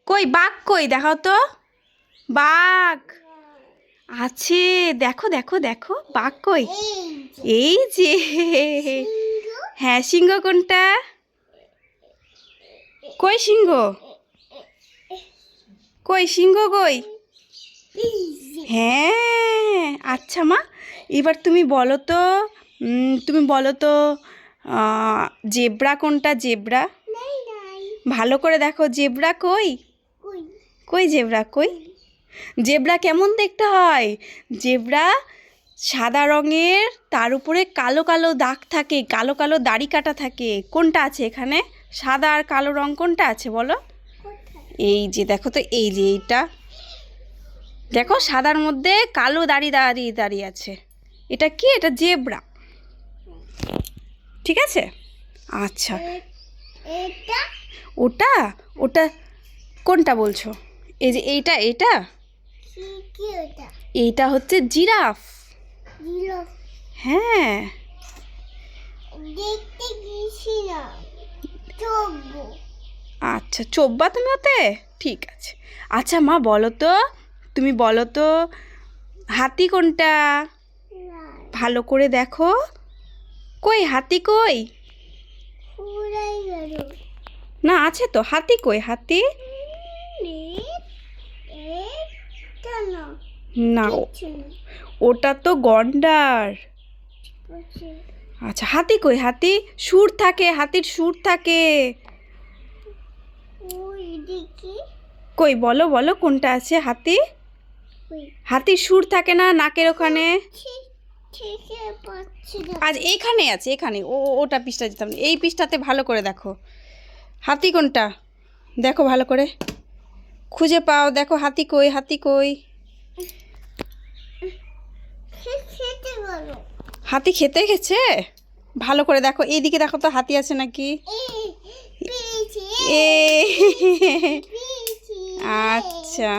কই বাঘ কই দেখাও তো। বাঘ আছে, দেখো দেখো দেখো বাঘ কই। এই যে, হ্যাঁ সিংহ কোনটা? কই সিংহ? কই সিংহ কই? হ্যাঁ আচ্ছা মা, এবার তুমি বলো তো, তুমি বলো তো জেব্রা কোনটা? জেব্রা ভালো করে দেখো, জেব্রা কই? কই জেব্রা কই? জেব্রা কেমন দেখতে হয়? জেব্রা সাদা রঙের, তার উপরে কালো কালো দাগ থাকে, কালো কালো দাড়ি কাটা থাকে। কোনটা আছে এখানে? সাদা আর কালো রং কোনটা আছে বলো? এই যে দেখো তো, এই যে এইটা দেখো, সাদার মধ্যে কালো দাড়ি দাঁড়িয়ে দাঁড়িয়ে আছে। এটা কি? এটা জেব্রা, ঠিক আছে? আচ্ছা, ওটা ওটা কোনটা বলছো? এই যে এইটা, এইটা এইটা হচ্ছে জিরাফ। হ্যাঁ আচ্ছা, চোব্বা তুমি ওতে, ঠিক আছে। আচ্ছা মা বলো তো, তুমি বলো তো হাতি কোনটা? ভালো করে দেখো, কই হাতি কই? না আছে তো, হাতি কই? হাতি না, ওটা তো গন্ডার। আচ্ছা হাতি কই? হাতি সুর থাকে, হাতির সুর থাকে। কই বলো বলো কোনটা আছে হাতি? হাতির সুর থাকে না নাকের ওখানে? আজ এইখানে আছে, এখানে। ওটা পৃষ্ঠা যেতাম, এই পৃষ্ঠাতে ভালো করে দেখো হাতি কোনটা, দেখো ভালো করে খুঁজে পাও, দেখো হাতি কই? হাতি কই? হাতি খেতে গেছে, ভালো করে দেখো, এইদিকে দেখো তো হাতি আছে নাকি। আচ্ছা